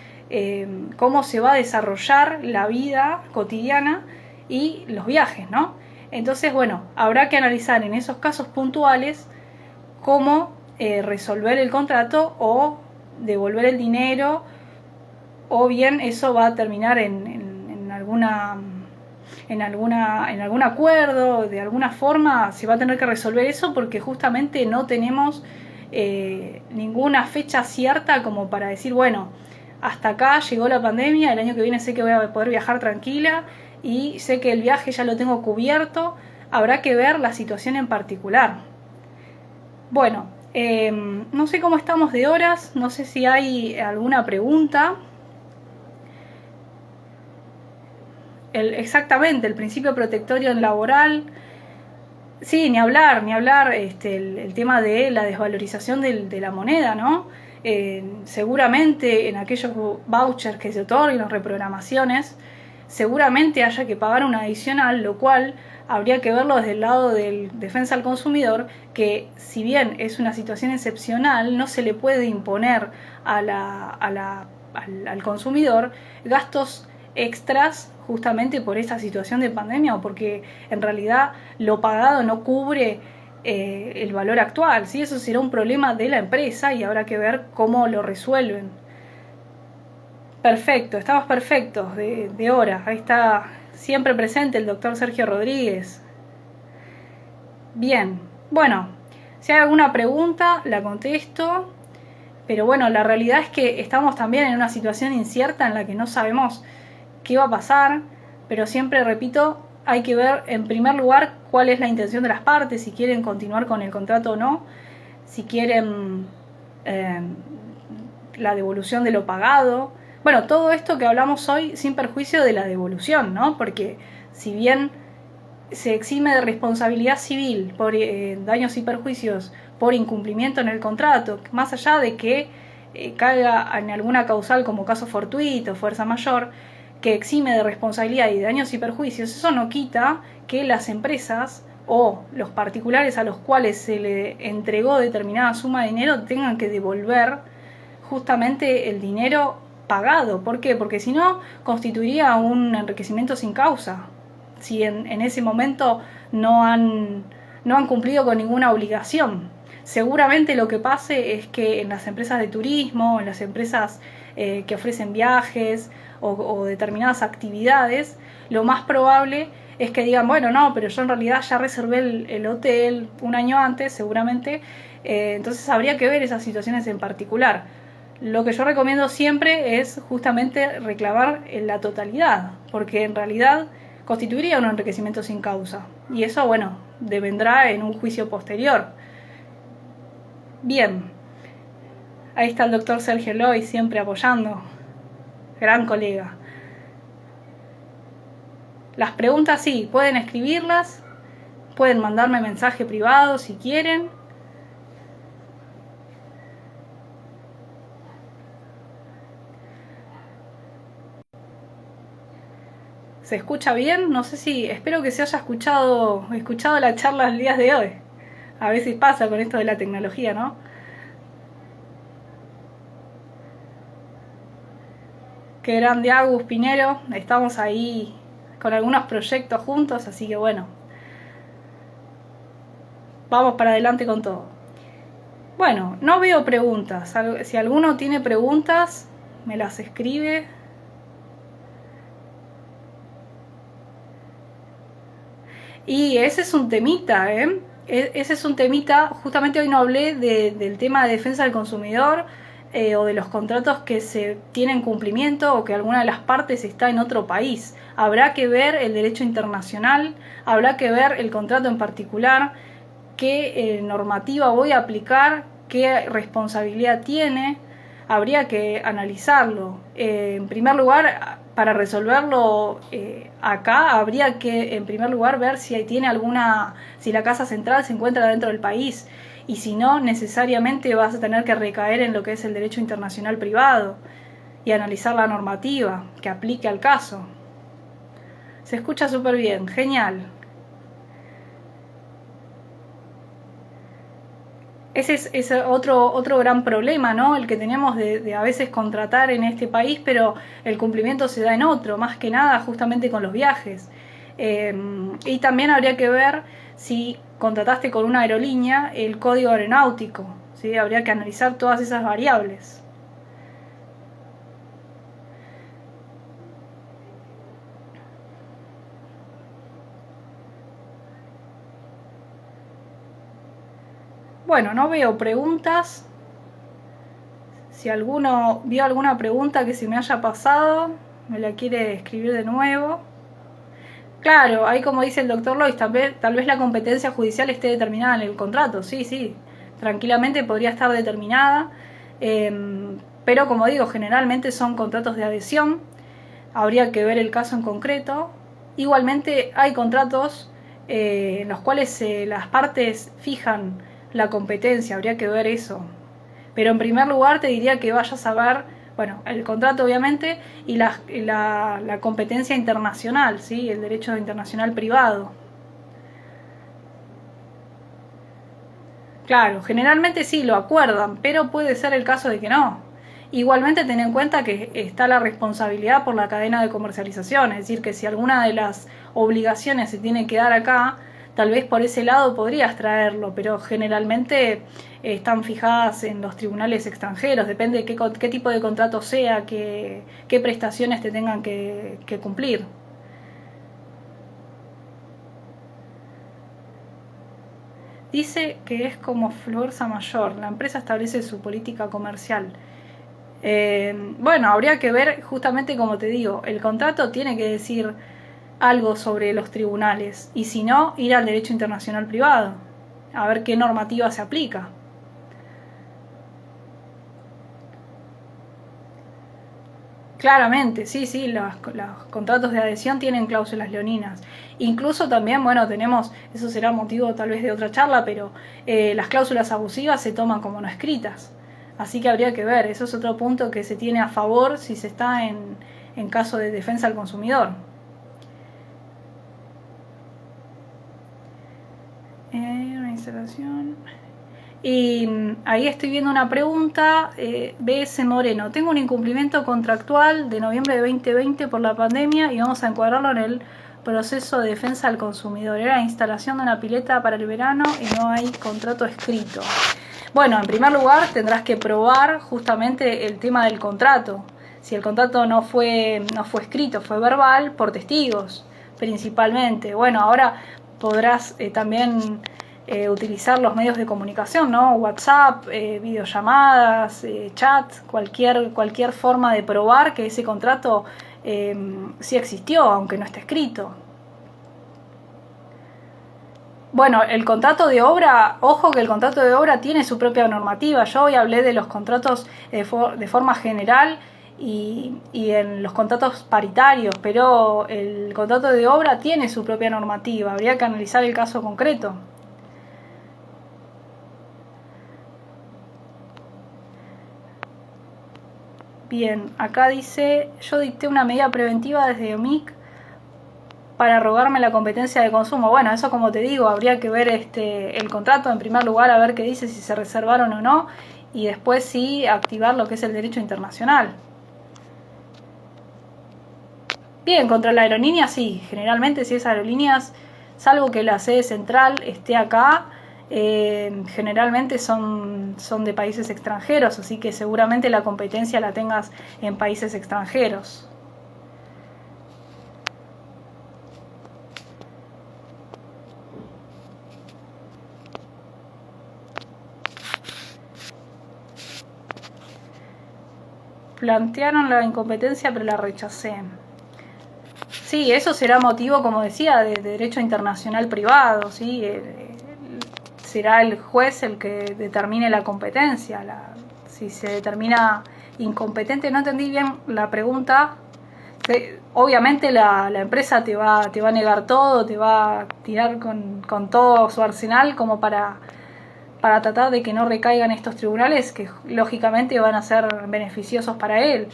cómo se va a desarrollar la vida cotidiana y los viajes, ¿no? Entonces, habrá que analizar en esos casos puntuales cómo resolver el contrato o devolver el dinero, o bien eso va a terminar en algún acuerdo, de alguna forma se va a tener que resolver eso porque justamente no tenemos ninguna fecha cierta como para decir, hasta acá llegó la pandemia, el año que viene sé que voy a poder viajar tranquila y sé que el viaje ya lo tengo cubierto. Habrá que ver la situación en particular. No sé cómo estamos de horas, no sé si hay alguna pregunta. Exactamente, el principio protectorio en laboral. Sí, ni hablar, el tema de la desvalorización de la moneda, ¿no? Seguramente en aquellos vouchers que se otorguen o reprogramaciones, seguramente haya que pagar una adicional, lo cual habría que verlo desde el lado del defensa al consumidor, que si bien es una situación excepcional, no se le puede imponer al consumidor gastos extras justamente por esta situación de pandemia o porque en realidad lo pagado no cubre el valor actual, ¿sí? Eso será un problema de la empresa y habrá que ver cómo lo resuelven. Perfecto, estamos perfectos de hora. Ahí está siempre presente el doctor Sergio Rodríguez. Bien, si hay alguna pregunta la contesto, pero la realidad es que estamos también en una situación incierta en la que no sabemos qué va a pasar, pero siempre repito, hay que ver en primer lugar cuál es la intención de las partes, si quieren continuar con el contrato o no, si quieren la devolución de lo pagado. Bueno, todo esto que hablamos hoy sin perjuicio de la devolución, ¿no? Porque si bien se exime de responsabilidad civil por daños y perjuicios por incumplimiento en el contrato, más allá de que caiga en alguna causal como caso fortuito, fuerza mayor, que exime de responsabilidad y daños y perjuicios, eso no quita que las empresas o los particulares a los cuales se le entregó determinada suma de dinero tengan que devolver justamente el dinero pagado. ¿Por qué? Porque si no, constituiría un enriquecimiento sin causa. Si en ese momento no han cumplido con ninguna obligación. Seguramente lo que pase es que en las empresas de turismo, en las empresas que ofrecen viajes o determinadas actividades, lo más probable es que digan, bueno, no, pero yo en realidad ya reservé el hotel un año antes, seguramente, entonces habría que ver esas situaciones en particular. Lo que yo recomiendo siempre es justamente reclamar en la totalidad, porque en realidad constituiría un enriquecimiento sin causa. Y eso, bueno, devendrá en un juicio posterior. Bien, ahí está el doctor Sergio Loy siempre apoyando. Gran colega. Las preguntas sí, pueden escribirlas, pueden mandarme mensaje privado si quieren. ¿Se escucha bien? No sé si, espero que se haya escuchado la charla el día de hoy. A veces pasa con esto de la tecnología, ¿no? Qué grande Agus Pinero, estamos ahí con algunos proyectos juntos, así que bueno, vamos para adelante con todo. Bueno, no veo preguntas, si alguno tiene preguntas, me las escribe. Y ese es un temita, ese es un temita, justamente hoy no hablé del tema de defensa del consumidor o de los contratos que se tienen cumplimiento o que alguna de las partes está en otro país. Habrá que ver el derecho internacional, habrá que ver el contrato en particular, qué normativa voy a aplicar, qué responsabilidad tiene, habría que analizarlo. En primer lugar, para resolverlo acá, habría que en primer lugar ver si tiene si la casa central se encuentra dentro del país, y si no, necesariamente vas a tener que recaer en lo que es el derecho internacional privado y analizar la normativa que aplique al caso. Se escucha súper bien, genial. Ese es otro gran problema, ¿no? El que tenemos de a veces contratar en este país, pero el cumplimiento se da en otro, más que nada justamente con los viajes. Y también habría que ver si contrataste con una aerolínea el código aeronáutico, ¿sí? Habría que analizar todas esas variables. Bueno, no veo preguntas. Si alguno vio alguna pregunta que se me haya pasado, me la quiere escribir de nuevo. Claro, ahí como dice el doctor Lois, tal vez la competencia judicial esté determinada en el contrato. Sí, tranquilamente podría estar determinada. Pero como digo, generalmente son contratos de adhesión. Habría que ver el caso en concreto. Igualmente hay contratos en los cuales las partes fijan la competencia, habría que ver eso. Pero en primer lugar te diría que vayas a ver, bueno, el contrato obviamente y la competencia internacional, ¿sí? El derecho internacional privado. Claro, generalmente sí lo acuerdan, pero puede ser el caso de que no. Igualmente ten en cuenta que está la responsabilidad por la cadena de comercialización, es decir, que si alguna de las obligaciones se tiene que dar acá, tal vez por ese lado podrías traerlo, pero generalmente están fijadas en los tribunales extranjeros, depende de qué tipo de contrato sea, qué prestaciones te tengan que cumplir. Dice que es como fuerza mayor, la empresa establece su política comercial. Bueno, habría que ver justamente como te digo, el contrato tiene que decir algo sobre los tribunales, y si no, ir al derecho internacional privado, a ver qué normativa se aplica. Claramente, sí, los contratos de adhesión tienen cláusulas leoninas. Incluso también, bueno, tenemos, eso será motivo tal vez de otra charla, pero las cláusulas abusivas se toman como no escritas. Así que habría que ver, eso es otro punto que se tiene a favor si se está en caso de defensa al consumidor. Una instalación... Y ahí estoy viendo una pregunta, BS Moreno. Tengo un incumplimiento contractual de noviembre de 2020 por la pandemia y vamos a encuadrarlo en el proceso de defensa al consumidor. Era la instalación de una pileta para el verano y no hay contrato escrito. Bueno, en primer lugar tendrás que probar justamente el tema del contrato. Si el contrato no fue escrito, fue verbal, por testigos principalmente. Bueno, ahora podrás también... utilizar los medios de comunicación, ¿no? WhatsApp, videollamadas, chat, cualquier forma de probar que ese contrato sí existió, aunque no esté escrito. Bueno, el contrato de obra, ojo que el contrato de obra tiene su propia normativa. Yo hoy hablé de los contratos de forma general y en los contratos paritarios, pero el contrato de obra tiene su propia normativa. Habría que analizar el caso concreto. Bien, acá dice, yo dicté una medida preventiva desde OMIC para rogarme la competencia de consumo. Bueno, eso como te digo, habría que ver el contrato en primer lugar, a ver qué dice, si se reservaron o no, y después sí activar lo que es el derecho internacional. Bien, contra la aerolínea sí, generalmente si es aerolíneas, salvo que la sede central esté acá, generalmente son de países extranjeros, así que seguramente la competencia la tengas en países extranjeros. Plantearon la incompetencia pero la rechacé. Sí, eso será motivo, como decía, de derecho internacional privado, ¿sí? Será el juez el que determine la competencia. Si se determina incompetente, no entendí bien la pregunta. Obviamente la empresa te va a negar todo, te va a tirar con todo su arsenal como para tratar de que no recaigan estos tribunales, que lógicamente van a ser beneficiosos para él,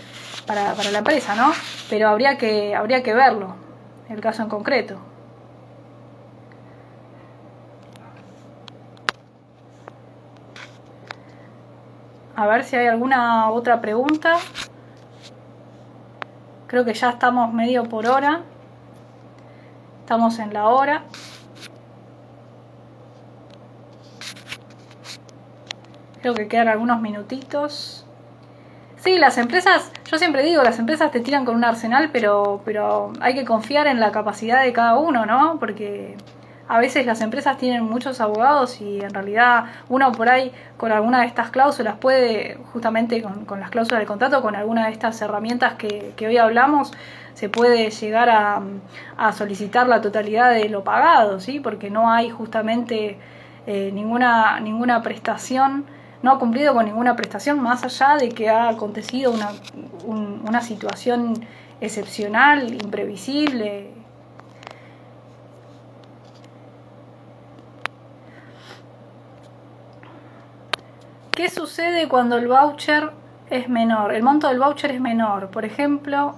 para la empresa, ¿no? Pero habría que verlo, el caso en concreto. A ver si hay alguna otra pregunta. Creo que ya estamos medio por hora. Estamos en la hora. Creo que quedan algunos minutitos. Sí, las empresas, yo siempre digo, las empresas te tiran con un arsenal, pero hay que confiar en la capacidad de cada uno, ¿no? Porque a veces las empresas tienen muchos abogados y en realidad uno por ahí con alguna de estas cláusulas puede, justamente con las cláusulas del contrato, con alguna de estas herramientas que hoy hablamos, se puede llegar a solicitar la totalidad de lo pagado, ¿sí? Porque no hay justamente ninguna prestación, no ha cumplido con ninguna prestación más allá de que ha acontecido una situación excepcional, imprevisible. ¿Qué sucede cuando el voucher es menor? El monto del voucher es menor. Por ejemplo,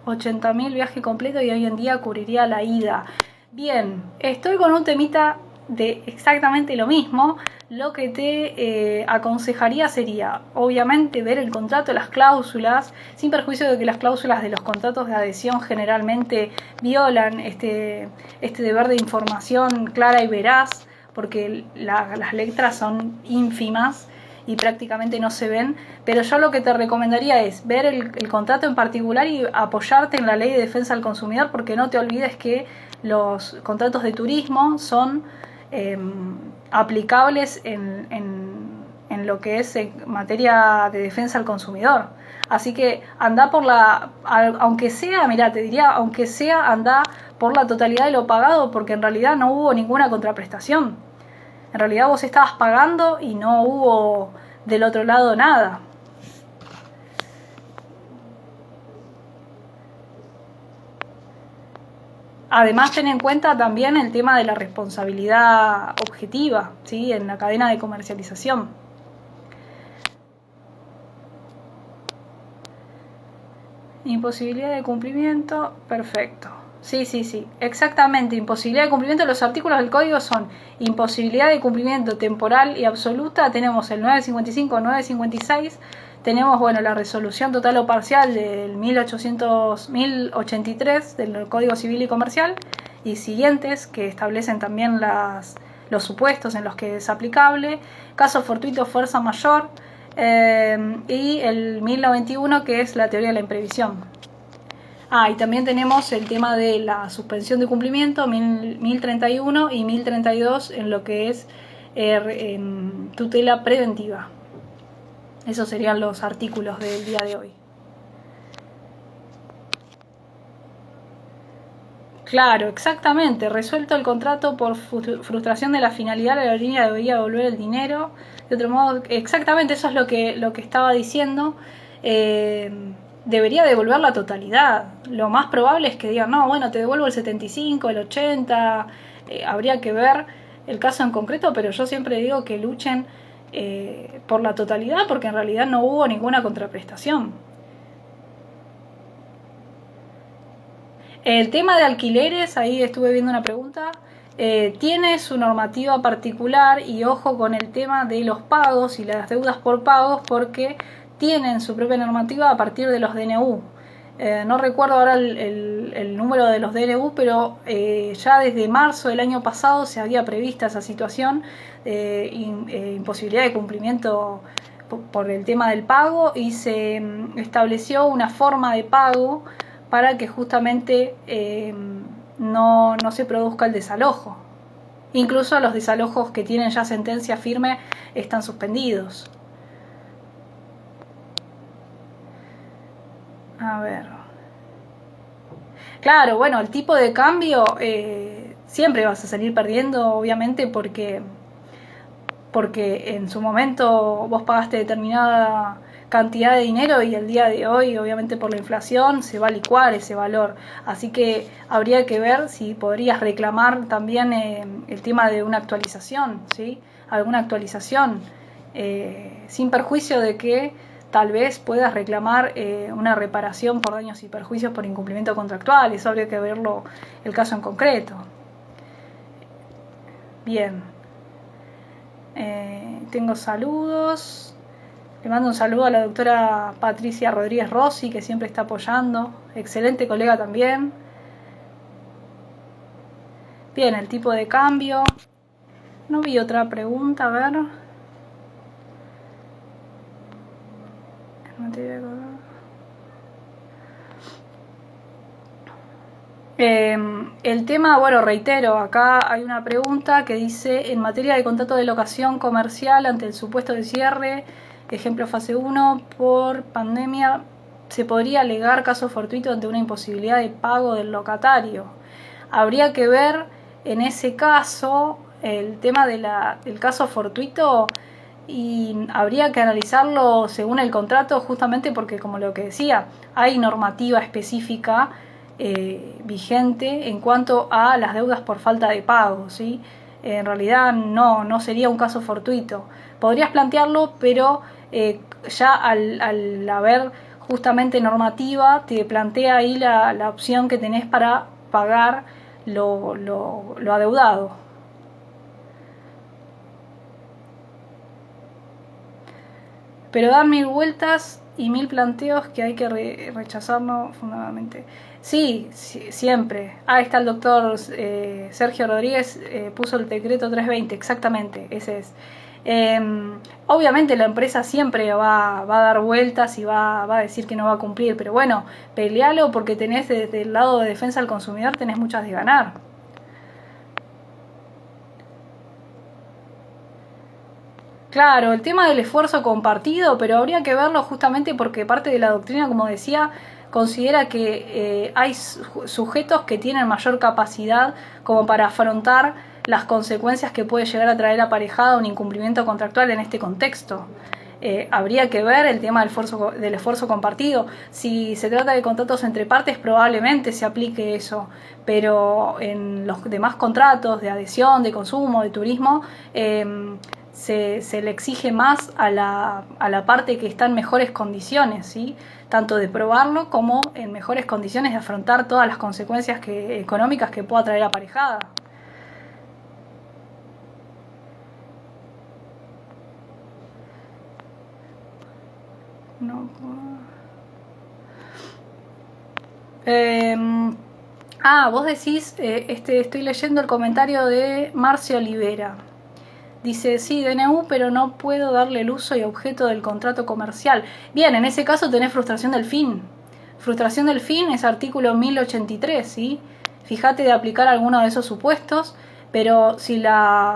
80.000 viaje completo y hoy en día cubriría la ida. Bien, estoy con un temita de exactamente lo mismo. Lo que te aconsejaría sería, obviamente, ver el contrato, las cláusulas, sin perjuicio de que las cláusulas de los contratos de adhesión generalmente violan este deber de información clara y veraz, porque las letras son ínfimas y prácticamente no se ven, pero yo lo que te recomendaría es ver el contrato en particular y apoyarte en la ley de defensa del consumidor, porque no te olvides que los contratos de turismo son aplicables en en lo que es en materia de defensa al consumidor. Así que anda por aunque sea, mira, te diría, aunque sea, anda por la totalidad de lo pagado, porque en realidad no hubo ninguna contraprestación. En realidad vos estabas pagando y no hubo del otro lado nada. Además, ten en cuenta también el tema de la responsabilidad objetiva, ¿sí?, en la cadena de comercialización. Imposibilidad de cumplimiento, perfecto. Sí, exactamente. Imposibilidad de cumplimiento. Los artículos del código son imposibilidad de cumplimiento temporal y absoluta. Tenemos el 955, 956. Tenemos, bueno, la resolución total o parcial del 1083 del Código Civil y Comercial y siguientes, que establecen también los supuestos en los que es aplicable. Caso fortuito, fuerza mayor. Y el 1091, que es la teoría de la imprevisión. Y también tenemos el tema de la suspensión de cumplimiento, 1031 y 1032, en lo que es tutela preventiva. Esos serían los artículos del día de hoy. Claro, exactamente. Resuelto el contrato por frustración de la finalidad, la aerolínea debería devolver el dinero. De otro modo, exactamente eso es lo que estaba diciendo. Debería devolver la totalidad. Lo más probable es que digan, no, bueno, te devuelvo el 75, el 80. Habría que ver el caso en concreto, pero yo siempre digo que luchen por la totalidad, porque en realidad no hubo ninguna contraprestación. El tema de alquileres, ahí estuve viendo una pregunta, tiene su normativa particular y ojo con el tema de los pagos y las deudas por pagos, porque tienen su propia normativa a partir de los DNU. No recuerdo ahora el número de los DNU, pero ya desde marzo del año pasado se había prevista esa situación, imposibilidad de cumplimiento por el tema del pago, y se estableció una forma de pago para que justamente no se produzca el desalojo. Incluso los desalojos que tienen ya sentencia firme están suspendidos. A ver. Claro, bueno, el tipo de cambio siempre vas a salir perdiendo, obviamente, porque en su momento vos pagaste determinada cantidad de dinero y el día de hoy, obviamente por la inflación, se va a licuar ese valor. Así que habría que ver si podrías reclamar también el tema de una actualización, ¿sí? Alguna actualización, sin perjuicio de que tal vez puedas reclamar una reparación por daños y perjuicios por incumplimiento contractual. Eso habría que verlo, el caso en concreto. Bien. Tengo saludos. Le mando un saludo a la doctora Patricia Rodríguez Rossi, que siempre está apoyando. Excelente colega también. Bien, el tipo de cambio. No vi otra pregunta, a ver. El tema, bueno, reitero, acá hay una pregunta que dice: en materia de contrato de locación comercial ante el supuesto de cierre, ejemplo fase 1, por pandemia, ¿se podría alegar caso fortuito ante una imposibilidad de pago del locatario? Habría que ver en ese caso el tema del caso fortuito, y habría que analizarlo según el contrato, justamente porque, como lo que decía, hay normativa específica vigente en cuanto a las deudas por falta de pago, ¿sí? En realidad no sería un caso fortuito. Podrías plantearlo, pero ya al haber justamente normativa, te plantea ahí la opción que tenés para pagar lo adeudado. Pero dan 1000 vueltas y 1000 planteos que hay que rechazarlo fundamentalmente. Sí, siempre. Está el doctor Sergio Rodríguez, puso el decreto 320, exactamente, ese es. Obviamente la empresa siempre va a dar vueltas y va a decir que no va a cumplir, pero bueno, pelealo, porque tenés desde el lado de defensa al consumidor, tenés muchas de ganar. Claro, el tema del esfuerzo compartido, pero habría que verlo justamente porque parte de la doctrina, como decía, considera que hay sujetos que tienen mayor capacidad como para afrontar las consecuencias que puede llegar a traer aparejada un incumplimiento contractual en este contexto. Habría que ver el tema del esfuerzo compartido. Si se trata de contratos entre partes, probablemente se aplique eso, pero en los demás contratos de adhesión, de consumo, de turismo, se le exige más a la parte que está en mejores condiciones, ¿sí? Tanto de probarlo como en mejores condiciones de afrontar todas las consecuencias económicas que pueda traer aparejada. No. Vos decís, estoy leyendo el comentario de Marcio Olivera. Dice, sí, DNU, pero no puedo darle el uso y objeto del contrato comercial. Bien, en ese caso tenés frustración del fin. Frustración del fin es artículo 1083, ¿sí? Fíjate de aplicar alguno de esos supuestos, pero si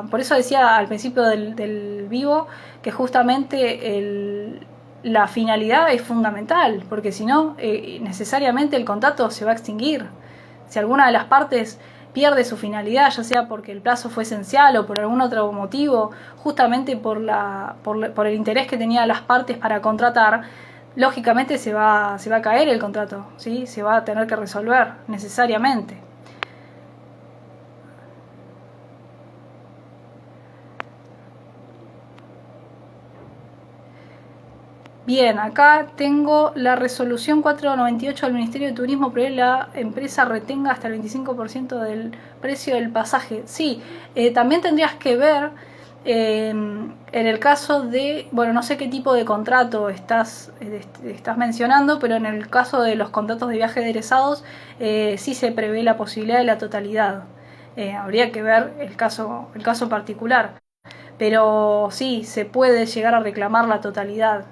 por eso decía al principio del vivo que justamente la finalidad es fundamental, porque si no, necesariamente el contrato se va a extinguir. Si alguna de las partes pierde su finalidad, ya sea porque el plazo fue esencial o por algún otro motivo, justamente por el interés que tenían las partes para contratar, lógicamente se va a caer el contrato, ¿sí? Se va a tener que resolver necesariamente. Bien, acá tengo la resolución 498 del Ministerio de Turismo, prevé la empresa retenga hasta el 25% del precio del pasaje. Sí, también tendrías que ver en el caso de, bueno, no sé qué tipo de contrato estás mencionando, pero en el caso de los contratos de viaje de egresados sí se prevé la posibilidad de la totalidad. Habría que ver el caso particular, pero sí, se puede llegar a reclamar la totalidad.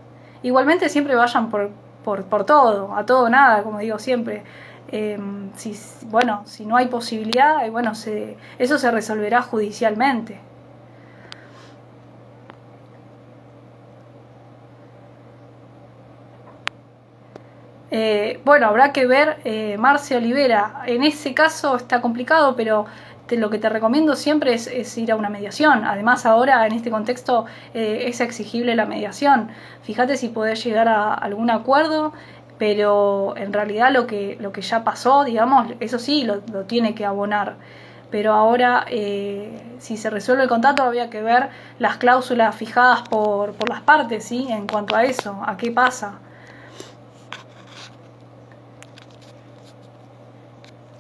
Igualmente siempre vayan por todo, a todo o nada, como digo siempre. Si no hay posibilidad, eso se resolverá judicialmente. Habrá que ver, Marcia Olivera, en ese caso está complicado, pero lo que te recomiendo siempre es ir a una mediación. Además ahora en este contexto es exigible la mediación. Fíjate si podés llegar a algún acuerdo, pero en realidad lo que ya pasó, digamos, eso sí lo tiene que abonar. Pero ahora si se resuelve el contrato habría que ver las cláusulas fijadas por las partes, ¿sí? En cuanto a eso, a qué pasa.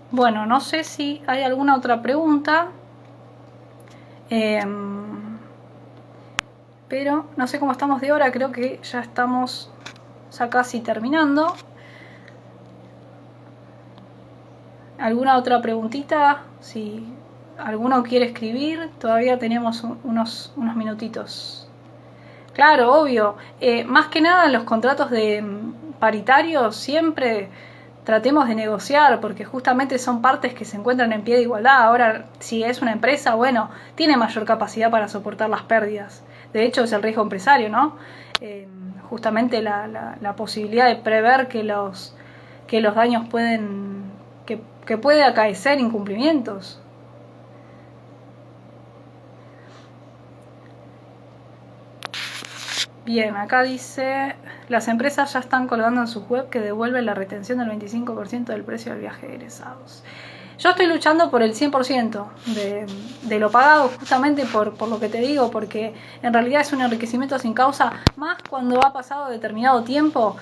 Bueno, no sé si hay alguna otra pregunta, pero no sé cómo estamos de hora, creo que ya estamos casi terminando. ¿Alguna otra preguntita? Si alguno quiere escribir, todavía tenemos unos minutitos. Claro, obvio. Más que nada en los contratos de paritarios siempre tratemos de negociar, porque justamente son partes que se encuentran en pie de igualdad. Ahora, si es una empresa, bueno, tiene mayor capacidad para soportar las pérdidas. De hecho, es el riesgo empresario, ¿no? Justamente la posibilidad de prever que los daños que puede acaecer incumplimientos. Bien, acá dice, las empresas ya están colgando en su web que devuelven la retención del 25% del precio del viaje de egresados. Yo estoy luchando por el 100% de lo pagado, justamente por lo que te digo, porque en realidad es un enriquecimiento sin causa, más cuando ha pasado determinado tiempo,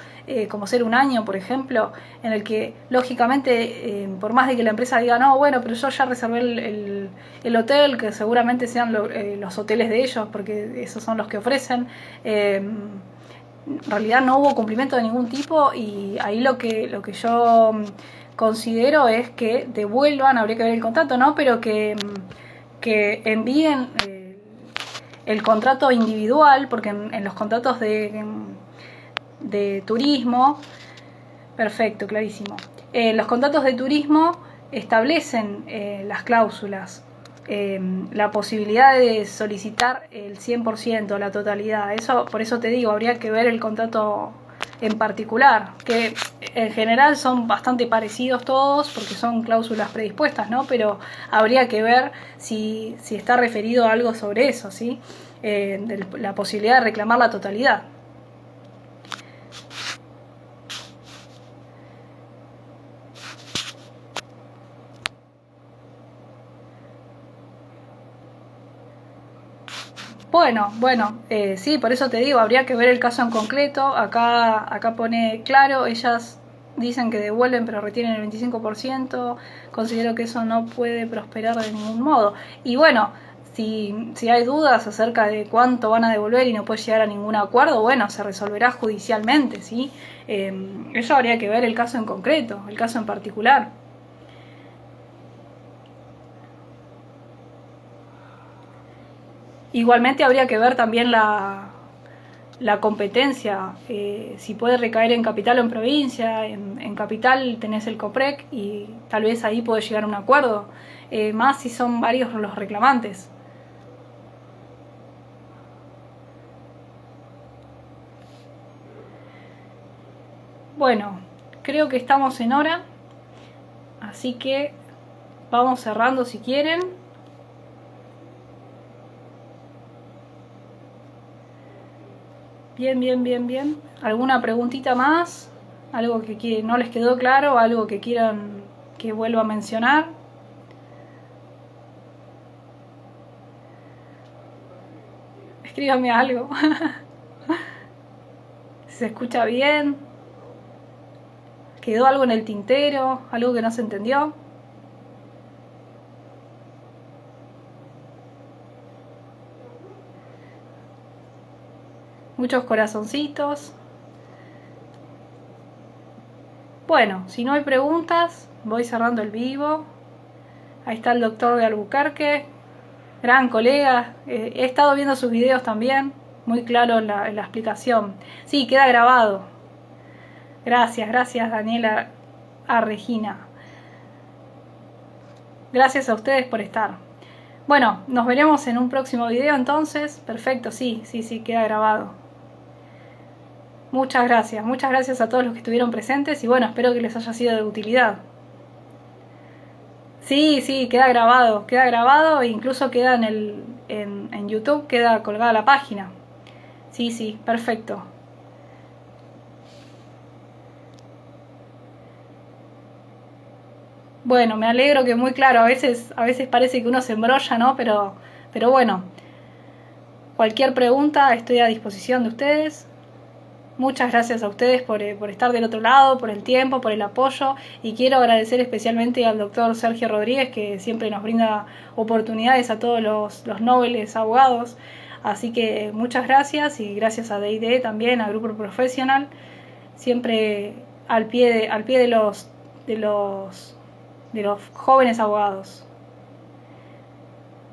como ser un año, por ejemplo, en el que, lógicamente, por más de que la empresa diga, no, bueno, pero yo ya reservé el hotel, que seguramente sean los hoteles de ellos, porque esos son los que ofrecen, en realidad no hubo cumplimiento de ningún tipo, y ahí lo que yo considero es que devuelvan, habría que ver el contrato, ¿no? Pero que envíen el contrato individual, porque en los contratos de turismo, perfecto, clarísimo. Los contratos de turismo establecen las cláusulas la posibilidad de solicitar el 100%, la totalidad. Por eso te digo, habría que ver el contrato en particular, que en general son bastante parecidos todos porque son cláusulas predispuestas, ¿no? Pero habría que ver si está referido a algo sobre eso, ¿sí? La posibilidad de reclamar la totalidad. Bueno, sí, por eso te digo, habría que ver el caso en concreto. Acá pone claro, ellas dicen que devuelven pero retienen el 25%, considero que eso no puede prosperar de ningún modo. Y bueno, si hay dudas acerca de cuánto van a devolver y no puede llegar a ningún acuerdo, bueno, se resolverá judicialmente, ¿sí? Eso habría que ver el caso en concreto, el caso en particular. Igualmente habría que ver también la competencia, si puede recaer en capital o en provincia. En capital tenés el COPREC y tal vez ahí puede llegar a un acuerdo, más si son varios los reclamantes. Bueno, creo que estamos en hora, así que vamos cerrando si quieren. Bien. ¿Alguna preguntita más? ¿Algo que no les quedó claro? ¿Algo que quieran que vuelva a mencionar? Escríbame algo. Si se escucha bien. ¿Quedó algo en el tintero? ¿Algo que no se entendió? Muchos corazoncitos. Bueno, si no hay preguntas, voy cerrando el vivo. Ahí está el doctor de Albuquerque, gran colega. He estado viendo sus videos también, muy claro en la explicación. Sí, queda grabado. Gracias Daniela, a Regina. Gracias a ustedes por estar. Bueno, nos veremos en un próximo video entonces. Perfecto, sí, queda grabado. Muchas gracias a todos los que estuvieron presentes y bueno, espero que les haya sido de utilidad. Sí, queda grabado e incluso queda en YouTube, queda colgada la página. Sí, perfecto. Bueno, me alegro que muy claro, a veces parece que uno se embrolla, ¿no? Pero bueno, cualquier pregunta estoy a disposición de ustedes. Muchas gracias a ustedes por estar del otro lado, por el tiempo, por el apoyo y quiero agradecer especialmente al doctor Sergio Rodríguez que siempre nos brinda oportunidades a todos los nobles abogados. Así que muchas gracias y gracias a D&D también, al grupo profesional, siempre al pie de los jóvenes abogados.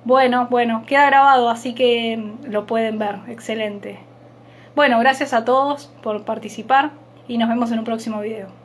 Bueno, queda grabado, así que lo pueden ver. Excelente. Bueno, gracias a todos por participar y nos vemos en un próximo video.